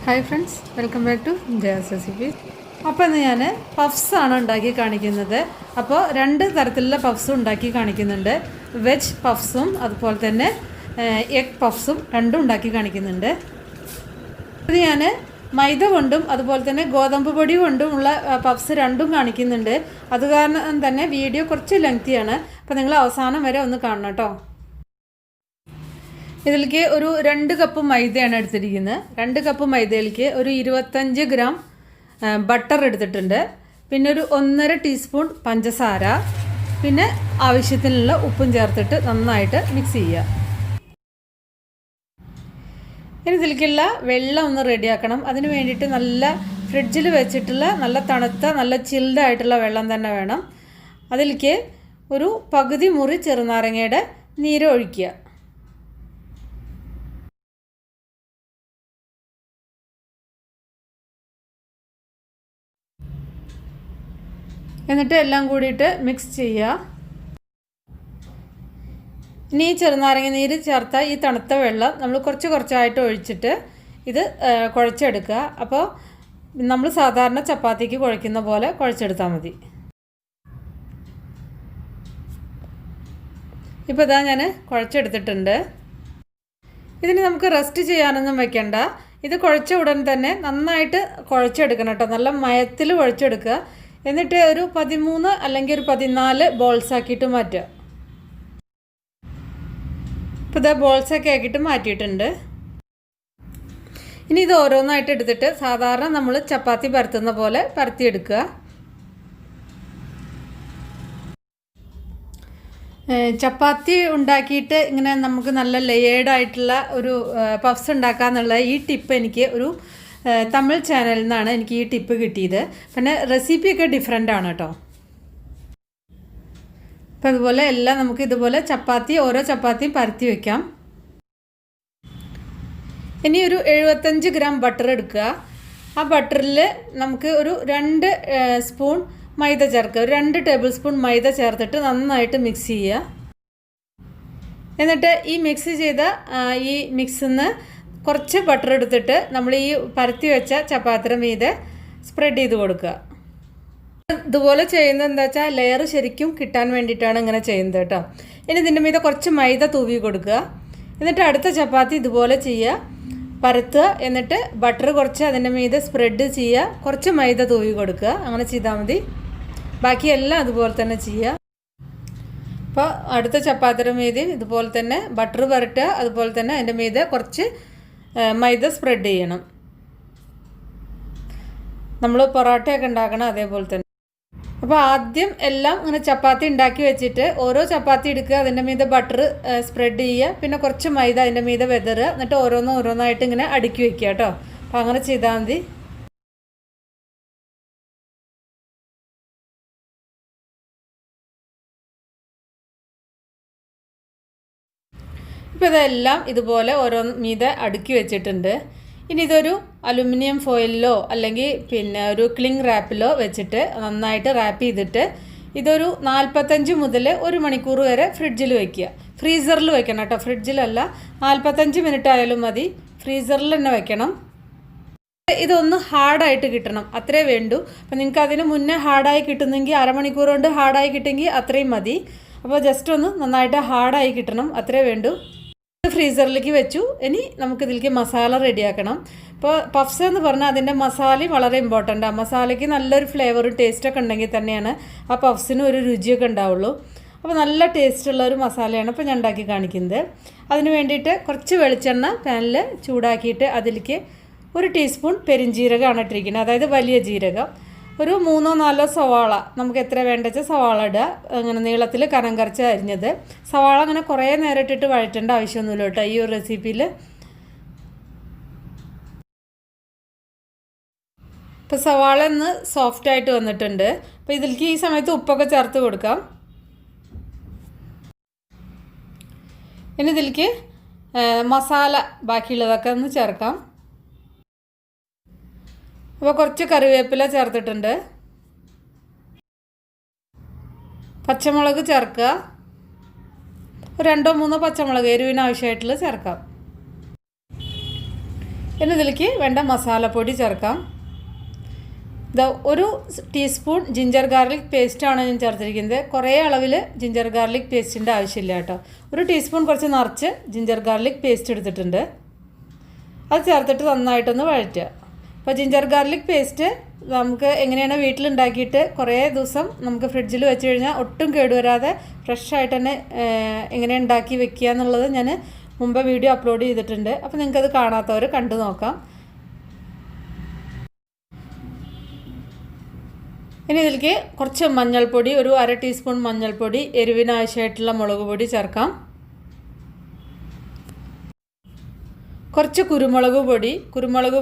Hi friends, welcome back to jaya'srecipes. അപ്പോൾ ഇന്ന് ഞാൻ പഫ്സാണ് ഉണ്ടാക്കി കാണിക്കുന്നത്. അപ്പോൾ രണ്ട് തരത്തിലുള്ള പഫ്സും ഉണ്ടാക്കി കാണിക്കുന്നുണ്ട്. വെജ് പഫ്സും അതുപോലെ തന്നെ എഗ് പഫ്സും രണ്ടും ഉണ്ടാക്കി കാണിക്കുന്നുണ്ട്. ഇത് ഞാൻ മൈദ കൊണ്ടും അതുപോലെ തന്നെ ഗോതമ്പ് പൊടി കൊണ്ടുമുള്ള പഫ്സ് രണ്ടും കാണിക്കുന്നുണ്ട്. അത് കാരണം തന്നെ വീഡിയോ കുറച്ച് ലെങ്തിയാണ്. അപ്പോൾ നിങ്ങൾ അവസാനം വരെ ഒന്ന് കാണണം കേട്ടോ. ഇതിലേക്ക് ഒരു 2 കപ്പ് മൈദയാണ് എടുത്തിരിക്കുന്നത്. 2 കപ്പ് മൈദയിലേക്ക് ഒരു 25 ഗ്രാം ബട്ടർ എടുത്തിട്ടുണ്ട്. പിന്നെ ഒരു 1.5 ടീസ്പൂൺ പഞ്ചസാര, പിന്നെ ആവശ്യത്തിനുള്ള ഉപ്പും ചേർത്തിട്ട് നന്നായിട്ട് മിക്സ് ചെയ്യുക. ഇനി ഇതിലേക്കുള്ള വെള്ളം ഒന്ന് റെഡിയാക്കണം. അതിന് വേണ്ടിയിട്ട് നല്ല ഫ്രിഡ്ജിൽ വെച്ചിട്ടുള്ള നല്ല തണുത്ത നല്ല ചിൽഡ് ആയിട്ടുള്ള വെള്ളം തന്നെ വേണം. അതിലേക്ക് ഒരു പകുതി മുറി ചെറുനാരങ്ങയുടെ നീര് ഒഴിക്കുക. എന്നിട്ട് എല്ലാം കൂടിയിട്ട് മിക്സ് ചെയ്യുക. ഇനി ഈ ചെറുനാരങ്ങ നീര് ചേർത്ത ഈ തണുത്ത വെള്ളം നമ്മൾ കുറച്ചായിട്ട് ഒഴിച്ചിട്ട് ഇത് കുഴച്ചെടുക്കുക. അപ്പോൾ നമ്മൾ സാധാരണ ചപ്പാത്തിക്ക് കുഴയ്ക്കുന്ന പോലെ കുഴച്ചെടുത്താൽ മതി. ഇപ്പോൾ ഇതാ ഞാൻ കുഴച്ചെടുത്തിട്ടുണ്ട്. ഇതിന് നമുക്ക് റെസ്റ്റ് ചെയ്യാനൊന്നും വെക്കണ്ട. ഇത് കുഴച്ച ഉടൻ തന്നെ നന്നായിട്ട് കുഴച്ചെടുക്കണം കേട്ടോ. നല്ല മയത്തിൽ കുഴച്ചെടുക്കുക. എന്നിട്ട് ഒരു 13 അല്ലെങ്കിൽ ഒരു 14 ബോൾസ് ആക്കിയിട്ട് മാറ്റുക. ഇപ്പോൾ ഇതാ ബോൾസൊക്കെ ആക്കിയിട്ട് മാറ്റിയിട്ടുണ്ട്. ഇനി ഇത് ഓരോന്നായിട്ട് എടുത്തിട്ട് സാധാരണ നമ്മൾ ചപ്പാത്തി പരത്തുന്ന പോലെ പരത്തിയെടുക്കുക. ചപ്പാത്തി ഉണ്ടാക്കിയിട്ട് ഇങ്ങനെ നമുക്ക് നല്ല ലെയേർഡ് ആയിട്ടുള്ള ഒരു പഫ്സ് ഉണ്ടാക്കാന്നുള്ള ഈ ടിപ്പ് എനിക്ക് ഒരു തമിഴ് ചാനലിൽ നിന്നാണ് എനിക്ക് ഈ ടിപ്പ് കിട്ടിയത്. പിന്നെ റെസിപ്പിയൊക്കെ ഡിഫറെൻ്റ് ആണ് കേട്ടോ. അപ്പോൾ അതുപോലെ എല്ലാം നമുക്ക് ഇതുപോലെ ഓരോ ചപ്പാത്തിയും പരത്തി വയ്ക്കാം. ഇനി ഒരു 75 ഗ്രാം ബട്ടർ എടുക്കുക. ആ ബട്ടറിൽ നമുക്ക് ഒരു 2 സ്പൂൺ മൈദ ചേർക്കുക. ഒരു 2 ടേബിൾ സ്പൂൺ മൈദ ചേർത്തിട്ട് നന്നായിട്ട് മിക്സ് ചെയ്യുക. എന്നിട്ട് ഈ മിക്സ് ചെയ്ത ഈ മിക്സിന്ന് കുറച്ച് ബട്ടർ എടുത്തിട്ട് നമ്മൾ ഈ പരത്തി വെച്ച ചപ്പാത്തിയുടെ മീതെ സ്പ്രെഡ് ചെയ്ത് കൊടുക്കുക. ഇതുപോലെ ചെയ്യുന്നത് എന്താ വെച്ചാൽ ലെയർ ശരിക്കും കിട്ടാൻ വേണ്ടിയിട്ടാണ് ഇങ്ങനെ ചെയ്യുന്നത് കേട്ടോ. ഇനി ഇതിൻ്റെ മീതെ കുറച്ച് മൈദ തൂവി കൊടുക്കുക. എന്നിട്ട് അടുത്ത ചപ്പാത്തി ഇതുപോലെ ചെയ്യുക, പരത്തുക. എന്നിട്ട് ബട്ടർ കുറച്ച് അതിൻ്റെ മീതെ സ്പ്രെഡ് ചെയ്യുക, കുറച്ച് മൈദ തൂവി കൊടുക്കുക. അങ്ങനെ ചെയ്താൽ മതി. ബാക്കിയെല്ലാം അതുപോലെ തന്നെ ചെയ്യുക. അപ്പോൾ അടുത്ത ചപ്പാത്തിയുടെ മീതെ ഇതുപോലെ തന്നെ ബട്ടർ പരട്ടുക. അതുപോലെ തന്നെ അതിൻ്റെ മീതെ കുറച്ച് മൈദ സ്പ്രെഡ് ചെയ്യണം. നമ്മൾ പൊറോട്ടയൊക്കെ ഉണ്ടാക്കണം അതേപോലെ തന്നെ. അപ്പോൾ ആദ്യം എല്ലാം ഇങ്ങനെ ചപ്പാത്തി ഉണ്ടാക്കി വെച്ചിട്ട് ഓരോ ചപ്പാത്തി എടുക്കുക, അതിൻ്റെ മീതെ ബട്ടർ സ്പ്രെഡ് ചെയ്യുക, പിന്നെ കുറച്ച് മൈദ അതിൻ്റെ മീതെ വെതറുക. എന്നിട്ട് ഓരോന്നായിട്ട് ഇങ്ങനെ അടുക്കി വയ്ക്കുക കേട്ടോ. അപ്പോൾ അങ്ങനെ ചെയ്താൽ മതി. ഇപ്പോൾ ഇതെല്ലാം ഇതുപോലെ ഓരോ മീതെ അടുക്കി വെച്ചിട്ടുണ്ട്. ഇനി ഇതൊരു അലുമിനിയം ഫോയിലിലോ അല്ലെങ്കിൽ പിന്നെ ഒരു ക്ലിംഗ് റാപ്പിലോ വെച്ചിട്ട് നന്നായിട്ട് റാപ്പ് ചെയ്തിട്ട് ഇതൊരു 45 മുതൽ 1 മണിക്കൂർ വരെ ഫ്രിഡ്ജിൽ വയ്ക്കുക. ഫ്രീസറിൽ വെക്കണം കേട്ടോ, ഫ്രിഡ്ജിലല്ല. 45 മിനിറ്റ് ആയാലും മതി, ഫ്രീസറിൽ തന്നെ വെക്കണം. ഇതൊന്ന് ഹാർഡായിട്ട് കിട്ടണം, അത്രേ വേണ്ടൂ. അപ്പോൾ നിങ്ങൾക്ക് അതിന് മുന്നേ ഹാർഡായി കിട്ടുന്നെങ്കിൽ അരമണിക്കൂർ കൊണ്ട് ഹാർഡായി കിട്ടുമെങ്കിൽ അത്രയും മതി. അപ്പോൾ ജസ്റ്റ് ഒന്ന് നന്നായിട്ട് ഹാർഡായി കിട്ടണം, അത്രേ വേണ്ടൂ. ഫ്രീസറിലേക്ക് വെച്ചു. ഇനി നമുക്കിതിലേക്ക് മസാല റെഡിയാക്കണം. ഇപ്പോൾ പഫ്സ് എന്ന് പറഞ്ഞാൽ അതിൻ്റെ മസാലയും വളരെ ഇമ്പോർട്ടൻ്റ് ആണ്. മസാലയ്ക്ക് നല്ലൊരു ഫ്ലേവറും ടേസ്റ്റൊക്കെ ഉണ്ടെങ്കിൽ തന്നെയാണ് ആ പഫ്സിന് ഒരു രുചിയൊക്കെ ഉണ്ടാവുള്ളൂ. അപ്പോൾ നല്ല ടേസ്റ്റുള്ള ഒരു മസാലയാണ് ഇപ്പോൾ ഞാൻ ഉണ്ടാക്കി കാണിക്കുന്നത്. അതിന് വേണ്ടിയിട്ട് കുറച്ച് വെളിച്ചെണ്ണ പാനിൽ ചൂടാക്കിയിട്ട് അതിലേക്ക് 1 ടീസ്പൂൺ പെരിഞ്ജീരകമാണ് ഇട്ടിരിക്കുന്നത്, അതായത് വലിയ ജീരകം. ഒരു 3-4 സവാള, നമുക്ക് എത്ര വേണ്ട വെച്ചാൽ സവാള ഇടുക. അങ്ങനെ നീളത്തിൽ കനം കറച്ച് അരിഞ്ഞത്. സവാള അങ്ങനെ കുറേ നേരം ഇട്ടിട്ട് വഴറ്റേണ്ട ആവശ്യമൊന്നുമില്ല കേട്ടോ ഈ ഒരു റെസിപ്പിയിൽ. ഇപ്പോൾ സവാള ഒന്ന് സോഫ്റ്റായിട്ട് വന്നിട്ടുണ്ട്. അപ്പോൾ ഇതിലേക്ക് ഈ സമയത്ത് ഉപ്പൊക്കെ ചേർത്ത് കൊടുക്കാം. ഇനി ഇതിലേക്ക് മസാല ബാക്കിയുള്ളതൊക്കെ ഒന്ന് ചേർക്കാം. അപ്പോൾ കുറച്ച് കറിവേപ്പില ചേർത്തിട്ടുണ്ട്. പച്ചമുളക് ചേർക്കുക. 2-3 പച്ചമുളക് എരിവിന് ആവശ്യമായിട്ടുള്ള ചേർക്കാം. ഇനി ഇതിലേക്ക് വേണ്ട മസാലപ്പൊടി ചേർക്കാം. ഇത് 1 ടീസ്പൂൺ ജിഞ്ചർ ഗാർലിക് പേസ്റ്റാണ് ഞാൻ ചേർത്തിരിക്കുന്നത്. കുറേ അളവിൽ ജിഞ്ചർ ഗാർലിക് പേസ്റ്റിൻ്റെ ആവശ്യമില്ല കേട്ടോ. 1 ടീസ്പൂൺ കുറച്ച് നിറച്ച് ജിഞ്ചർ ഗാർലിക് പേസ്റ്റ് എടുത്തിട്ടുണ്ട്. അത് ചേർത്തിട്ട് നന്നായിട്ടൊന്ന് വഴറ്റുക. അപ്പോൾ ജിഞ്ചർ ഗാർലിക് പേസ്റ്റ് നമുക്ക് എങ്ങനെയാണ് വീട്ടിലുണ്ടാക്കിയിട്ട് കുറേ ദിവസം നമുക്ക് ഫ്രിഡ്ജിൽ വെച്ച് കഴിഞ്ഞാൽ ഒട്ടും കേടുവരാതെ ഫ്രഷായിട്ട് തന്നെ എങ്ങനെ ഉണ്ടാക്കി വെക്കുക എന്നുള്ളത് ഞാൻ മുമ്പ് വീഡിയോ അപ്ലോഡ് ചെയ്തിട്ടുണ്ട്. അപ്പോൾ നിങ്ങൾക്കത് കാണാത്തവർ കണ്ടു നോക്കാം. ഇനി ഇതിലേക്ക് കുറച്ച് മഞ്ഞൾപ്പൊടി, ഒരു 1/2 ടീസ്പൂൺ മഞ്ഞൾപ്പൊടി, എരിവിനാവശ്യമായിട്ടുള്ള മുളക് പൊടി ചേർക്കാം. കുറച്ച് കുരുമുളക്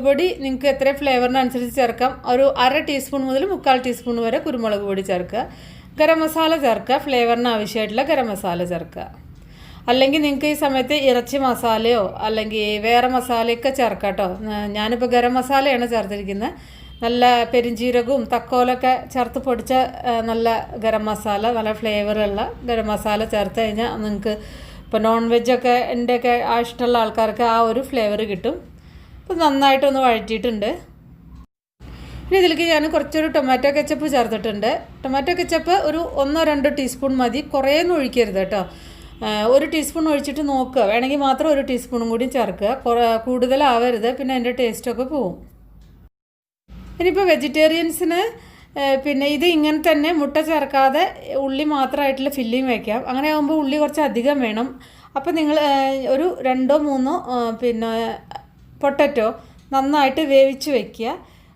പൊടി നിങ്ങൾക്ക് എത്ര ഫ്ലേവറിനനുസരിച്ച് ചേർക്കാം. ഒരു 1/2 ടീസ്പൂൺ മുതൽ 3/4 ടീസ്പൂൺ വരെ കുരുമുളക് പൊടി ചേർക്കുക. ഗരം മസാല ചേർക്കുക, ഫ്ലേവറിന് ആവശ്യമായിട്ടുള്ള ഗരം മസാല ചേർക്കുക. അല്ലെങ്കിൽ നിങ്ങൾക്ക് ഈ സമയത്ത് ഇറച്ചി മസാലയോ അല്ലെങ്കിൽ വേറെ മസാലയൊക്കെ ചേർക്കാം കേട്ടോ. ഞാനിപ്പോൾ ഗരം മസാലയാണ് ചേർത്തിരിക്കുന്നത്. നല്ല പെരിഞ്ചീരകവും തക്കോലൊക്കെ ചേർത്ത് പൊടിച്ച നല്ല ഗരം മസാല, നല്ല ഫ്ലേവറുള്ള ഗരം മസാല ചേർത്ത് കഴിഞ്ഞാൽ നിങ്ങൾക്ക് ഇപ്പോൾ നോൺ വെജൊക്കെ എൻ്റെയൊക്കെ ഇഷ്ടമുള്ള ആൾക്കാർക്ക് ആ ഒരു ഫ്ലേവർ കിട്ടും. അപ്പോൾ നന്നായിട്ടൊന്ന് വഴറ്റിയിട്ടുണ്ട്. ഇനി ഇതിലേക്ക് ഞാൻ കുറച്ചൊരു ടൊമാറ്റോ കെച്ചപ്പ് ചേർത്തിട്ടുണ്ട്. ടൊമാറ്റോ കെച്ചപ്പ് ഒരു 1-2 ടീസ്പൂൺ മതി, കുറേയൊന്നും ഒഴിക്കരുത് കേട്ടോ. 1 ടീസ്പൂൺ ഒഴിച്ചിട്ട് നോക്കുക, വേണമെങ്കിൽ മാത്രം 1 ടീസ്പൂണും കൂടി ചേർക്കുക. കൂടുതലാവരുത്, പിന്നെ അതിൻ്റെ ടേസ്റ്റൊക്കെ പോവും. ഇനിയിപ്പോൾ വെജിറ്റേറിയൻസിന് പിന്നെ ഇത് ഇങ്ങനെ തന്നെ മുട്ട ചേർക്കാതെ ഉള്ളി മാത്രമായിട്ടുള്ള ഫില്ലിങ് വയ്ക്കാം. അങ്ങനെ ആകുമ്പോൾ ഉള്ളി കുറച്ച് അധികം വേണം. അപ്പോൾ നിങ്ങൾ ഒരു 2-3 പിന്നെ പൊട്ടറ്റോ നന്നായിട്ട് വേവിച്ച് വയ്ക്കുക.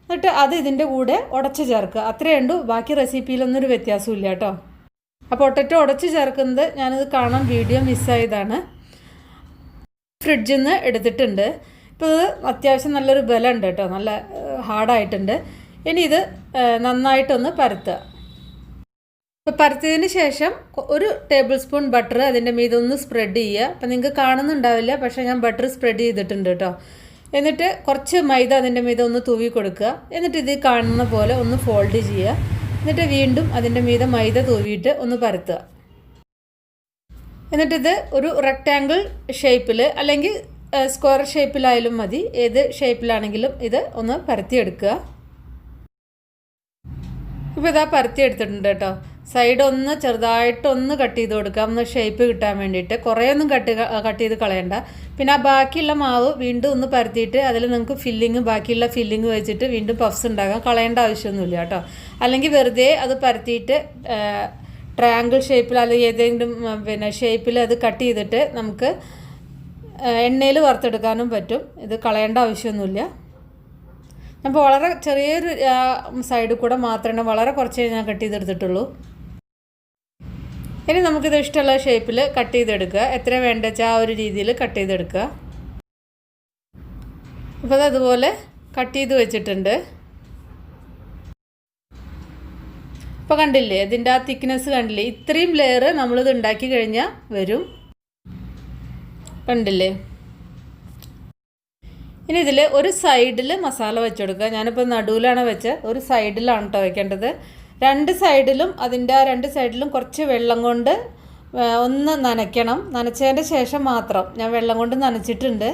എന്നിട്ട് അത് ഇതിൻ്റെ കൂടെ ഉടച്ച് ചേർക്കുക. അത്രയേ ഉള്ളൂ. ബാക്കി റെസിപ്പിയിലൊന്നും ഒരു വ്യത്യാസമില്ല കേട്ടോ. ആ പൊട്ടറ്റോ ഉടച്ച് ചേർക്കുന്നത് ഞാനിത് കാണാൻ വീഡിയോ മിസ്സായതാണ്. ഫ്രിഡ്ജിൽ നിന്ന് എടുത്തിട്ടുണ്ട്. ഇപ്പോൾ ഇത് അത്യാവശ്യം നല്ലൊരു ബലമുണ്ട് കേട്ടോ, നല്ല ഹാർഡായിട്ടുണ്ട്. ഇനി ഇത് നന്നായിട്ടൊന്ന് പരത്തുക. അപ്പോൾ പരത്തിയതിന് ശേഷം 1 ടേബിൾ സ്പൂൺ ബട്ടർ അതിൻ്റെ മീതെ ഒന്ന് സ്പ്രെഡ് ചെയ്യുക. അപ്പോൾ നിങ്ങൾക്ക് കാണുന്നുണ്ടാവില്ല, പക്ഷേ ഞാൻ ബട്ടർ സ്പ്രെഡ് ചെയ്തിട്ടുണ്ട് കേട്ടോ. എന്നിട്ട് കുറച്ച് മൈദ അതിൻ്റെ മീതെ ഒന്ന് തൂവി കൊടുക്കുക. എന്നിട്ട് ഇത് കാണുന്ന പോലെ ഒന്ന് ഫോൾഡ് ചെയ്യുക. എന്നിട്ട് വീണ്ടും അതിൻ്റെ മീതെ മൈദ തൂവിയിട്ട് ഒന്ന് പരത്തുക. എന്നിട്ടിത് ഒരു റെക്റ്റാങ്കിൾ ഷേപ്പിൽ അല്ലെങ്കിൽ സ്ക്വയർ ഷേപ്പിലായാലും മതി, ഏത് ഷേപ്പിലാണെങ്കിലും ഇത് ഒന്ന് പരത്തിയെടുക്കുക. ഇപ്പോൾ ഇതാ പരത്തിയെടുത്തിട്ടുണ്ട് കേട്ടോ. സൈഡ് ഒന്ന് ചെറുതായിട്ടൊന്ന് കട്ട് ചെയ്ത് കൊടുക്കാം, ഒന്ന് ഷേപ്പ് കിട്ടാൻ വേണ്ടിയിട്ട്. കുറേയൊന്നും കട്ട് ചെയ്ത് കളയണ്ട. പിന്നെ ആ ബാക്കിയുള്ള മാവ് വീണ്ടും ഒന്ന് പരത്തിയിട്ട് അതിൽ നിങ്ങൾക്ക് ബാക്കിയുള്ള ഫില്ലിങ് വെച്ചിട്ട് വീണ്ടും പഫ്സ് ഉണ്ടാക്കാം. കളയേണ്ട ആവശ്യമൊന്നുമില്ല കേട്ടോ. അല്ലെങ്കിൽ വെറുതെ അത് പരത്തിയിട്ട് ട്രയാങ്കിൾ ഷേപ്പിൽ അല്ലെങ്കിൽ ഏതെങ്കിലും പിന്നെ ഷേപ്പിൽ അത് കട്ട് ചെയ്തിട്ട് നമുക്ക് എണ്ണയിൽ വറുത്തെടുക്കാനും പറ്റും. ഇത് കളയേണ്ട ആവശ്യമൊന്നുമില്ല. അപ്പോൾ വളരെ ചെറിയൊരു സൈഡിൽ കൂടെ മാത്രമേ വളരെ കുറച്ചേ ഞാൻ കട്ട് ചെയ്തെടുത്തിട്ടുള്ളൂ. ഇനി നമുക്കിത് ഇഷ്ടമുള്ള ഷേപ്പിൽ കട്ട് ചെയ്തെടുക്കുക. എത്ര വേണ്ട വെച്ചാൽ ആ ഒരു രീതിയിൽ കട്ട് ചെയ്തെടുക്കുക. അപ്പോൾ അത് അതുപോലെ കട്ട് ചെയ്ത് വെച്ചിട്ടുണ്ട്. അപ്പോൾ കണ്ടില്ലേ, ഇതിൻ്റെ ആ തിക്നെസ് കണ്ടില്ലേ? ഇത്രയും ലെയർ നമ്മളിത് ഉണ്ടാക്കി കഴിഞ്ഞാൽ വരും. കണ്ടില്ലേ? ഇനി ഇതിൽ ഒരു സൈഡിൽ മസാല വെച്ചെടുക്കുക. ഞാനിപ്പോൾ നടുവിലാണ് വെച്ച്, ഒരു സൈഡിലാണ് കേട്ടോ വയ്ക്കേണ്ടത്. 2 സൈഡിലും അതിൻ്റെ ആ 2 സൈഡിലും കുറച്ച് വെള്ളം കൊണ്ട് ഒന്ന് നനയ്ക്കണം. നനച്ചതിൻ്റെ ശേഷം മാത്രം ഞാൻ വെള്ളം കൊണ്ട് നനച്ചിട്ടുണ്ട്.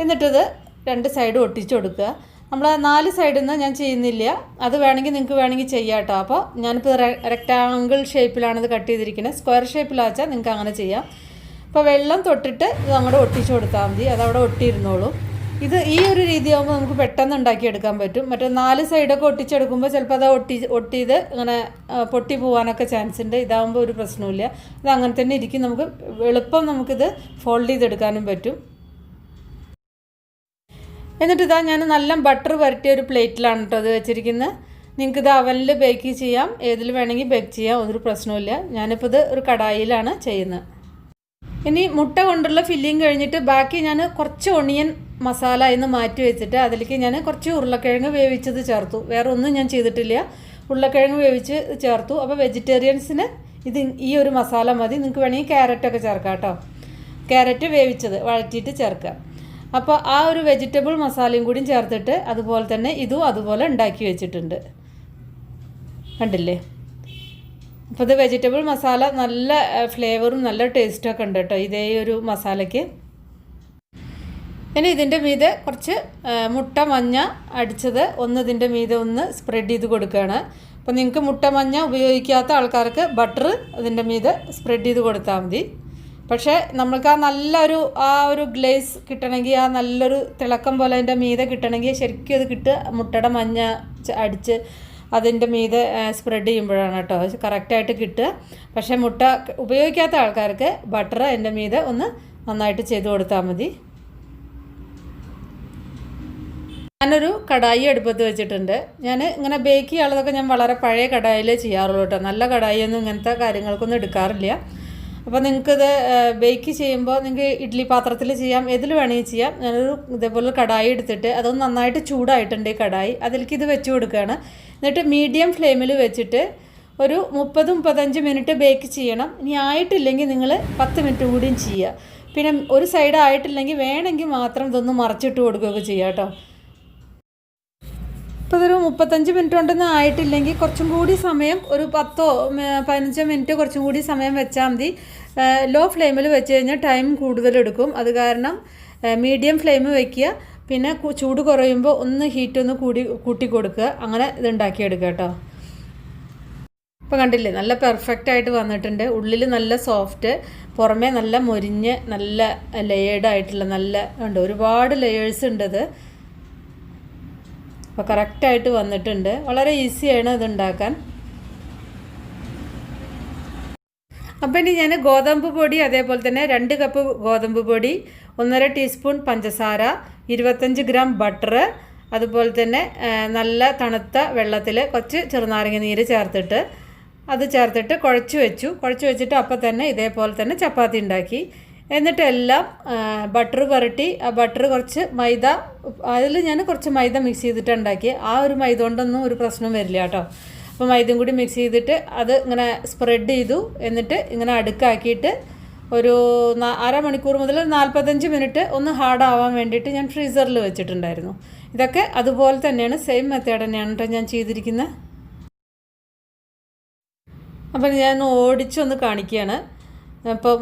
എന്നിട്ടത് 2 സൈഡ് ഒട്ടിച്ചു കൊടുക്കുക. നമ്മൾ 4 സൈഡിൽ നിന്ന് ഞാൻ ചെയ്യുന്നില്ല, അത് നിങ്ങൾക്ക് വേണമെങ്കിൽ ചെയ്യാം കേട്ടോ. അപ്പോൾ ഞാനിപ്പോൾ റെക്റ്റാങ്കിൾ ഷേപ്പിലാണിത് കട്ട് ചെയ്തിരിക്കുന്നത്. സ്ക്വയർ ഷേപ്പിലാച്ചാൽ നിങ്ങൾക്ക് അങ്ങനെ ചെയ്യാം. അപ്പോൾ വെള്ളം തൊട്ടിട്ട് ഇത് അങ്ങോട്ട് ഒട്ടിച്ചു കൊടുത്താൽ മതി, അതവിടെ ഒട്ടിയിരുന്നോളൂ. ഇത് ഈ ഒരു രീതിയാകുമ്പോൾ നമുക്ക് പെട്ടെന്ന് ഉണ്ടാക്കിയെടുക്കാൻ പറ്റും. മറ്റേ 4 സൈഡൊക്കെ ഒട്ടിച്ചെടുക്കുമ്പോൾ ചിലപ്പോൾ അത് ഒട്ടിയത് ഇങ്ങനെ പൊട്ടി പോകാനൊക്കെ ചാൻസ് ഉണ്ട്. ഇതാകുമ്പോൾ ഒരു പ്രശ്നമില്ല, ഇത് അങ്ങനെ തന്നെ ഇരിക്കും. നമുക്ക് എളുപ്പം നമുക്കിത് ഫോൾഡ് ചെയ്തെടുക്കാനും പറ്റും. എന്നിട്ട് ഇതാ ഞാൻ നല്ല ബട്ടർ പുരട്ടിയ ഒരു പ്ലേറ്റിലാണ് കേട്ടോ അത് വെച്ചിരിക്കുന്നത്. നിങ്ങൾക്കിത് അവനിൽ ബേക്ക് ചെയ്യാം, ഏതിൽ വേണമെങ്കിൽ ബേക്ക് ചെയ്യാം, ഒരു പ്രശ്നമില്ല. ഞാനിപ്പോൾ ഇത് ഒരു കടായിലാണ് ചെയ്യുന്നത്. ഇനി മുട്ട കൊണ്ടുള്ള ഫില്ലിങ് കഴിഞ്ഞിട്ട് ബാക്കി ഞാൻ കുറച്ച് ഒണിയൻ മസാല എന്ന് മാറ്റി വെച്ചിട്ട് അതിലേക്ക് ഞാൻ കുറച്ച് ഉരുളക്കിഴങ്ങ് വേവിച്ചത് ചേർത്തു. വേറെ ഒന്നും ഞാൻ ചെയ്തിട്ടില്ല, ഉരുളക്കിഴങ്ങ് വേവിച്ച് ചേർത്തു. അപ്പോൾ വെജിറ്റേറിയൻസിന് ഈ ഒരു മസാല മതി. നിങ്ങൾക്ക് വേണമെങ്കിൽ ക്യാരറ്റൊക്കെ ചേർക്കാം കേട്ടോ. ക്യാരറ്റ് വേവിച്ചത് വഴറ്റിയിട്ട് ചേർക്കുക. അപ്പോൾ ആ ഒരു വെജിറ്റബിൾ മസാലയും കൂടി ചേർത്തിട്ട് അതുപോലെ തന്നെ ഇതും അതുപോലെ ഉണ്ടാക്കി വെച്ചിട്ടുണ്ട്. കണ്ടില്ലേ? അപ്പോൾ ഇത് വെജിറ്റബിൾ മസാല നല്ല ഫ്ലേവറും നല്ല ടേസ്റ്റൊക്കെ ഉണ്ട് കേട്ടോ ഇതേ ഒരു മസാലയ്ക്ക്. ഇനി ഇതിൻ്റെ മീതെ കുറച്ച് മുട്ട മഞ്ഞ അടിച്ചത് ഇതിൻ്റെ മീതെ സ്പ്രെഡ് ചെയ്ത് കൊടുക്കുകയാണ്. അപ്പോൾ നിങ്ങൾക്ക് മുട്ട മഞ്ഞ ഉപയോഗിക്കാത്ത ആൾക്കാർക്ക് ബട്ടർ ഇതിൻ്റെ മീതെ സ്പ്രെഡ് ചെയ്ത് കൊടുത്താൽ മതി. പക്ഷേ നമ്മൾക്ക് ആ ഒരു ഗ്ലേസ് കിട്ടണമെങ്കിൽ, ആ നല്ലൊരു തിളക്കം പോലെ അതിൻ്റെ മീതെ കിട്ടണമെങ്കിൽ ശരിക്കും അത് കിട്ടുക മുട്ടയുടെ മഞ്ഞ അടിച്ച് അതിൻ്റെ മീതെ സ്പ്രെഡ് ചെയ്യുമ്പോഴാണ് കേട്ടോ കറക്റ്റായിട്ട് കിട്ടുക. പക്ഷേ മുട്ട ഉപയോഗിക്കാത്ത ആൾക്കാർക്ക് ബട്ടർ അതിൻ്റെ മീതെ നന്നായിട്ട് ചെയ്ത് കൊടുത്താൽ മതി. ഞാനൊരു കടായി അടുപ്പത്ത് വെച്ചിട്ടുണ്ട്. ഞാൻ ഇങ്ങനെ ബേക്ക് ചെയ്യാനുള്ളതൊക്കെ ഞാൻ വളരെ പഴയ കടായിലേ ചെയ്യാറുള്ളൂ കേട്ടോ. നല്ല കടായിയൊന്നും ഇങ്ങനത്തെ കാര്യങ്ങൾക്കൊന്നും എടുക്കാറില്ല. അപ്പോൾ നിങ്ങൾക്കിത് ബേക്ക് ചെയ്യുമ്പോൾ നിങ്ങൾക്ക് ഇഡ്ഡലി പാത്രത്തിൽ ചെയ്യാം, ഏതിൽ വേണമെങ്കിൽ ചെയ്യാം. ഞാനൊരു ഇതേപോലെ കടായി എടുത്തിട്ട് അതൊന്ന് നന്നായിട്ട് ചൂടായിട്ടുണ്ട് ഈ കടായി, അതിലേക്ക് ഇത് വെച്ച് കൊടുക്കുകയാണ്. എന്നിട്ട് മീഡിയം ഫ്ലെയിമിൽ വെച്ചിട്ട് ഒരു 30-35 മിനിറ്റ് ബേക്ക് ചെയ്യണം. ഇനി ആയിട്ടില്ലെങ്കിൽ നിങ്ങൾ 10 മിനിറ്റ് കൂടിയും ചെയ്യുക. പിന്നെ ഒരു സൈഡ് ആയിട്ടില്ലെങ്കിൽ വേണമെങ്കിൽ മാത്രം ഇതൊന്ന് മറിച്ചിട്ട് കൊടുക്കുകയൊക്കെ ചെയ്യാം കേട്ടോ. ഇപ്പോൾ ഇതൊരു 35 മിനിറ്റ് കൊണ്ടൊന്നും ആയിട്ടില്ലെങ്കിൽ കുറച്ചും കൂടി സമയം, ഒരു 10-15 മിനിറ്റ് കുറച്ചും കൂടി സമയം വെച്ചാൽ മതി. ലോ ഫ്ലെയിമിൽ വെച്ച് കഴിഞ്ഞാൽ ടൈം കൂടുതലെടുക്കും. അത് കാരണം മീഡിയം ഫ്ലെയിം വയ്ക്കുക. പിന്നെ ചൂട് കുറയുമ്പോൾ ഹീറ്റ് കൂട്ടി കൊടുക്കുക. അങ്ങനെ ഇതുണ്ടാക്കിയെടുക്കുക കേട്ടോ. ഇപ്പോൾ കണ്ടില്ലേ, നല്ല പെർഫെക്റ്റ് ആയിട്ട് വന്നിട്ടുണ്ട്. ഉള്ളിൽ നല്ല സോഫ്റ്റ്, പുറമേ നല്ല മൊരിഞ്ഞ് നല്ല ലെയേർഡായിട്ടുള്ള ഉണ്ട്. ഒരുപാട് ലെയേഴ്സ് ഉണ്ട് ഇത്. അപ്പോൾ കറക്റ്റായിട്ട് വന്നിട്ടുണ്ട്. വളരെ ഈസിയാണ് ഇതുണ്ടാക്കാൻ. അപ്പോൾ ഇനി ഞാൻ ഗോതമ്പ് പൊടി, അതേപോലെ തന്നെ 2 കപ്പ് ഗോതമ്പ് പൊടി, 1.5 ടീസ്പൂൺ പഞ്ചസാര, 25 ഗ്രാം ബട്ടർ, അതുപോലെ തന്നെ നല്ല തണുത്ത വെള്ളത്തിൽ കുറച്ച് ചെറുനാരങ്ങ നീര് ചേർത്തിട്ട് കുഴച്ച് വെച്ചിട്ട് അപ്പോൾ തന്നെ ഇതേപോലെ തന്നെ ചപ്പാത്തി ഉണ്ടാക്കി. എന്നിട്ട് എല്ലാം ബട്ടർ പുരട്ടി, ആ ബട്ടർ കുറച്ച് മൈദ, അതിൽ ഞാൻ കുറച്ച് മൈദ മിക്സ് ചെയ്തിട്ട് ഉണ്ടാക്കി. ആ ഒരു മൈദ കൊണ്ടൊന്നും ഒരു പ്രശ്നം വരില്ല കേട്ടോ. അപ്പോൾ മൈദയും കൂടി മിക്സ് ചെയ്തിട്ട് അത് ഇങ്ങനെ സ്പ്രെഡ് ചെയ്തു. എന്നിട്ട് ഇങ്ങനെ അടുക്കാക്കിയിട്ട് ഒരു അരമണിക്കൂർ മുതൽ 45 മിനിറ്റ് ഹാർഡാവാൻ വേണ്ടിയിട്ട് ഞാൻ ഫ്രീസറിൽ വെച്ചിട്ടുണ്ടായിരുന്നു. ഇതൊക്കെ അതുപോലെ തന്നെയാണ്, സെയിം മെത്തേഡ് തന്നെയാണ് കേട്ടോ ഞാൻ ചെയ്തിരിക്കുന്നത്. അപ്പം ഞാൻ ഓടിച്ചൊന്ന് കാണിക്കുകയാണ്. അപ്പോൾ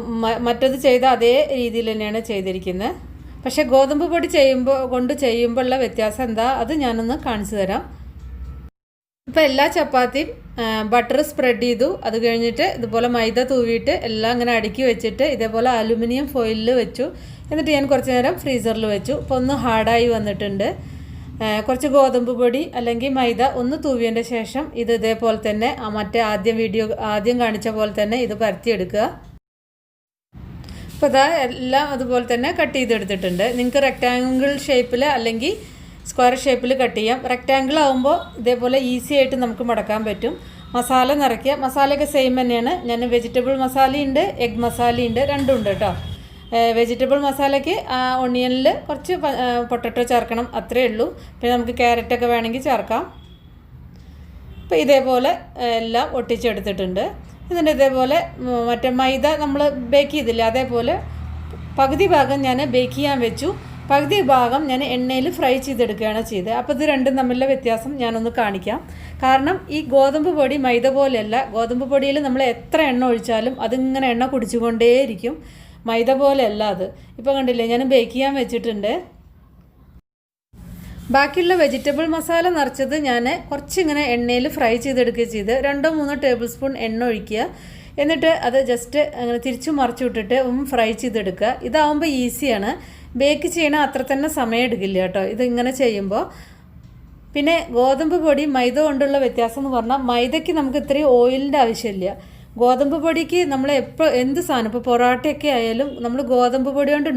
മറ്റത് ചെയ്ത അതേ രീതിയിൽ തന്നെയാണ് ചെയ്തിരിക്കുന്നത്. പക്ഷേ ഗോതമ്പ് പൊടി ചെയ്യുമ്പോഴുള്ള വ്യത്യാസം എന്താ, അത് ഞാനൊന്ന് കാണിച്ചു തരാം. ഇപ്പോൾ എല്ലാ ചപ്പാത്തിയും ബട്ടർ സ്പ്രെഡ് ചെയ്തു. അത് കഴിഞ്ഞിട്ട് ഇതുപോലെ മൈദ തൂവിയിട്ട് എല്ലാം ഇങ്ങനെ അടുക്കി വെച്ചിട്ട് ഇതേപോലെ അലുമിനിയം ഫോയിലിൽ വെച്ചു. എന്നിട്ട് ഞാൻ കുറച്ച് നേരം ഫ്രീസറിൽ വെച്ചു. ഇപ്പോൾ ഹാർഡായി വന്നിട്ടുണ്ട്. കുറച്ച് ഗോതമ്പ് പൊടി അല്ലെങ്കിൽ മൈദ തൂവിയതിൻ്റെ ശേഷം ഇതേപോലെ തന്നെ ആദ്യം കാണിച്ച പോലെ തന്നെ ഇത് പരത്തിയെടുക്കുക. അപ്പോൾ എല്ലാം അതുപോലെ തന്നെ കട്ട് ചെയ്തെടുത്തിട്ടുണ്ട്. നിങ്ങൾക്ക് റെക്റ്റാങ്കിൾ ഷേപ്പിൽ അല്ലെങ്കിൽ സ്ക്വയർ ഷേപ്പിൽ കട്ട് ചെയ്യാം. റെക്റ്റാങ്കിൾ ആകുമ്പോൾ ഇതേപോലെ ഈസി ആയിട്ട് നമുക്ക് മടക്കാൻ പറ്റും. മസാല നിറയ്ക്കുക. മസാലയൊക്കെ സെയിം തന്നെയാണ്. ഞാൻ വെജിറ്റബിൾ മസാലയുണ്ട്, എഗ് മസാലയുണ്ട്, രണ്ടും ഉണ്ട് കേട്ടോ. വെജിറ്റബിൾ മസാലയ്ക്ക് ഒണിയനിൽ കുറച്ച് പൊട്ടറ്റോ ചേർക്കണം, അത്രയേ ഉള്ളൂ. പിന്നെ നമുക്ക് ക്യാരറ്റൊക്കെ വേണമെങ്കിൽ ചേർക്കാം. അപ്പോൾ ഇതേപോലെ എല്ലാം ഒട്ടിച്ചെടുത്തിട്ടുണ്ട്. എന്നിട്ട് ഇതേപോലെ മറ്റേ മൈദ നമ്മൾ ബേക്ക് ചെയ്തില്ല, അതേപോലെ പകുതി ഭാഗം ഞാൻ ബേക്ക് ചെയ്യാൻ വെച്ചു, പകുതി ഭാഗം ഞാൻ എണ്ണയിൽ ഫ്രൈ ചെയ്തെടുക്കുകയാണ് ചെയ്തത്. അപ്പോൾ ഇത് രണ്ടും തമ്മിലുള്ള വ്യത്യാസം ഞാനൊന്ന് കാണിക്കാം. കാരണം ഈ ഗോതമ്പ് പൊടി മൈദ പോലെയല്ല. ഗോതമ്പ് പൊടിയിൽ നമ്മൾ എത്ര എണ്ണ ഒഴിച്ചാലും അതിങ്ങനെ എണ്ണ കുടിച്ചുകൊണ്ടേയിരിക്കും. മൈദ പോലെയല്ല അത്. ഇപ്പോൾ കണ്ടില്ലേ, ഞാൻ ബേക്ക് ചെയ്യാൻ വെച്ചിട്ടുണ്ട്. ബാക്കിയുള്ള വെജിറ്റബിൾ മസാല നിറച്ചത് ഞാൻ കുറച്ചിങ്ങനെ എണ്ണയിൽ ഫ്രൈ ചെയ്തെടുക്കുകയും ചെയ്ത് 2-3 ടേബിൾ സ്പൂൺ എണ്ണ ഒഴിക്കുക. എന്നിട്ട് അത് ജസ്റ്റ് അങ്ങനെ തിരിച്ചു മറിച്ചു വിട്ടിട്ട് ഫ്രൈ ചെയ്തെടുക്കുക. ഇതാവുമ്പോൾ ഈസിയാണ്. ബേക്ക് ചെയ്യണ അത്ര തന്നെ സമയം എടുക്കില്ല കേട്ടോ ഇതിങ്ങനെ ചെയ്യുമ്പോൾ. പിന്നെ ഗോതമ്പ് പൊടി മൈദ കൊണ്ടുള്ള വ്യത്യാസം എന്ന് പറഞ്ഞാൽ, മൈദയ്ക്ക് നമുക്ക് ഇത്രയും ഓയിലിൻ്റെ ആവശ്യമില്ല. ഗോതമ്പ് പൊടിക്ക് നമ്മൾ എന്ത് സാധനം, ഇപ്പോൾ പൊറോട്ടയൊക്കെ ആയാലും നമ്മൾ ഗോതമ്പ് പൊടി കൊണ്ട്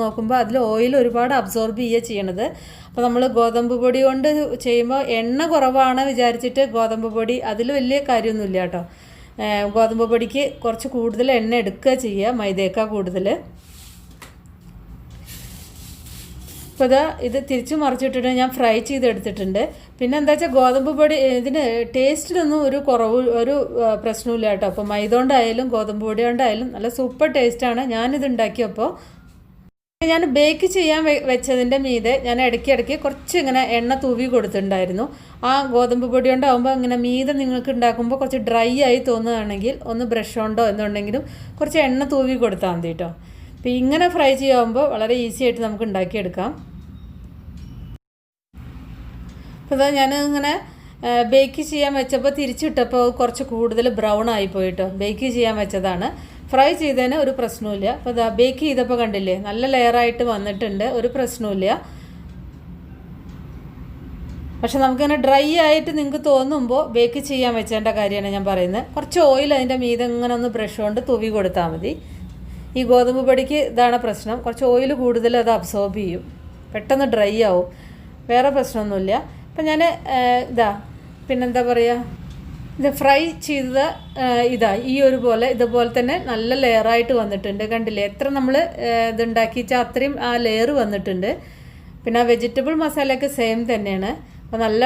നോക്കുമ്പോൾ അതിൽ ഓയിൽ ഒരുപാട് അബ്സോർബ് ചെയ്യുക ചെയ്യണത്. അപ്പോൾ നമ്മൾ ഗോതമ്പ് പൊടി കൊണ്ട് ചെയ്യുമ്പോൾ എണ്ണ കുറവാണ് വിചാരിച്ചിട്ട് ഗോതമ്പ് പൊടി അതിൽ വലിയ കാര്യമൊന്നുമില്ല കേട്ടോ. ഗോതമ്പ് പൊടിക്ക് കുറച്ച് കൂടുതൽ എണ്ണ എടുക്കുക ചെയ്യുക, മൈദയേക്കാൾ കൂടുതൽ. അപ്പോൾ ഇത് തിരിച്ചു മറിച്ചിട്ടിട്ട് ഞാൻ ഫ്രൈ ചെയ്തെടുത്തിട്ടുണ്ട്. പിന്നെ എന്താ വെച്ചാൽ ഗോതമ്പ് പൊടി ഇതിന് ടേസ്റ്റിനൊന്നും ഒരു പ്രശ്നമില്ല കേട്ടോ. അപ്പോൾ മൈദ കൊണ്ടായാലും ഗോതമ്പ് പൊടി കൊണ്ടായാലും നല്ല സൂപ്പർ ടേസ്റ്റാണ്. ഞാനിത് ഉണ്ടാക്കിയപ്പോൾ ഞാൻ ബേക്ക് ചെയ്യാൻ വെച്ചതിൻ്റെ മീതെ ഞാൻ ഇടയ്ക്കിടയ്ക്ക് കുറച്ച് ഇങ്ങനെ എണ്ണ തൂവി കൊടുത്തിട്ടുണ്ടായിരുന്നു. ആ ഗോതമ്പ് പൊടി കൊണ്ടാകുമ്പോൾ ഇങ്ങനെ മീതെ നിങ്ങൾക്ക് ഉണ്ടാക്കുമ്പോൾ കുറച്ച് ഡ്രൈ ആയി തോന്നുകയാണെങ്കിൽ ഒന്ന് ബ്രഷ് കൊണ്ടോ എന്നുണ്ടെങ്കിലും കുറച്ച് എണ്ണ തൂവി കൊടുത്താൽ മതി കേട്ടോ. അപ്പോൾ ഇങ്ങനെ ഫ്രൈ ചെയ്യുമ്പോൾ വളരെ ഈസി ആയിട്ട് നമുക്ക് ഉണ്ടാക്കിയെടുക്കാം. അപ്പോൾ ഇതാ ഞാനിങ്ങനെ ബേക്ക് ചെയ്യാൻ വെച്ചപ്പോൾ തിരിച്ചിട്ടപ്പോൾ കുറച്ച് കൂടുതൽ ബ്രൗൺ ആയിപ്പോയി കേട്ടോ. ബേക്ക് ചെയ്യാൻ വെച്ചതാണ്. ഫ്രൈ ചെയ്തതിന് ഒരു പ്രശ്നവുമില്ല. അപ്പോൾ ഇതാ ബേക്ക് ചെയ്തപ്പോൾ കണ്ടില്ലേ നല്ല ലെയറായിട്ട് വന്നിട്ടുണ്ട്, ഒരു പ്രശ്നവുമില്ല. പക്ഷെ നമുക്കിങ്ങനെ ഡ്രൈ ആയിട്ട് നിങ്ങൾക്ക് തോന്നുമ്പോൾ ബേക്ക് ചെയ്യാൻ വെച്ചേണ്ട കാര്യമാണ് ഞാൻ പറയുന്നത്. കുറച്ച് ഓയിൽ അതിൻ്റെ മീതെ ഇങ്ങനെ ഒന്ന് ബ്രഷ് കൊണ്ട് തൂവി കൊടുത്താൽ മതി. ഈ ഗോതമ്പ് പൊടിക്ക് ഇതാണ് പ്രശ്നം, കുറച്ച് ഓയിൽ കൂടുതൽ അത് അബ്സോർബ് ചെയ്യും, പെട്ടെന്ന് ഡ്രൈ ആവും. വേറെ പ്രശ്നമൊന്നുമില്ല. അപ്പം ഞാൻ പിന്നെന്താ പറയുക, ഇത് ഫ്രൈ ചെയ്തത് ഇതുപോലെ തന്നെ നല്ല ലെയറായിട്ട് വന്നിട്ടുണ്ട്. കണ്ടില്ലേ എത്ര നമ്മൾ ഇതുണ്ടാക്കിച്ചാൽ അത്രയും ആ ലെയർ വന്നിട്ടുണ്ട്. പിന്നെ ആ വെജിറ്റബിൾ മസാലയൊക്കെ സെയിം തന്നെയാണ്. അപ്പോൾ നല്ല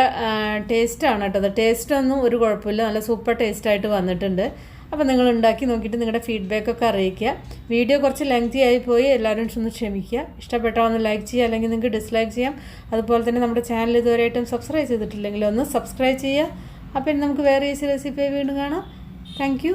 ടേസ്റ്റാണ് കേട്ടോ. അത് ടേസ്റ്റൊന്നും ഒരു കുഴപ്പമില്ല, നല്ല സൂപ്പർ ടേസ്റ്റായിട്ട് വന്നിട്ടുണ്ട്. അപ്പോൾ നിങ്ങൾ ഉണ്ടാക്കി നോക്കിയിട്ട് നിങ്ങളുടെ ഫീഡ്ബാക്കൊക്കെ അറിയിക്കുക. വീഡിയോ കുറച്ച് ലെങ്തി ആയിപ്പോയി, എല്ലാവരും ഒന്ന് ക്ഷമിക്കുക. ഇഷ്ടപ്പെട്ടാൽ ഒന്ന് ലൈക്ക് ചെയ്യുക, അല്ലെങ്കിൽ നിങ്ങൾക്ക് ഡിസ്ലൈക്ക് ചെയ്യാം. അതുപോലെ തന്നെ നമ്മുടെ ചാനൽ ഇതുവരെയായിട്ടും സബ്സ്ക്രൈബ് ചെയ്തിട്ടില്ലെങ്കിൽ ഒന്ന് സബ്സ്ക്രൈബ് ചെയ്യുക. അപ്പോൾ ഇനി നമുക്ക് വേറെ ഈസി റെസിപ്പി വീണ്ടും കാണാം. Thank you.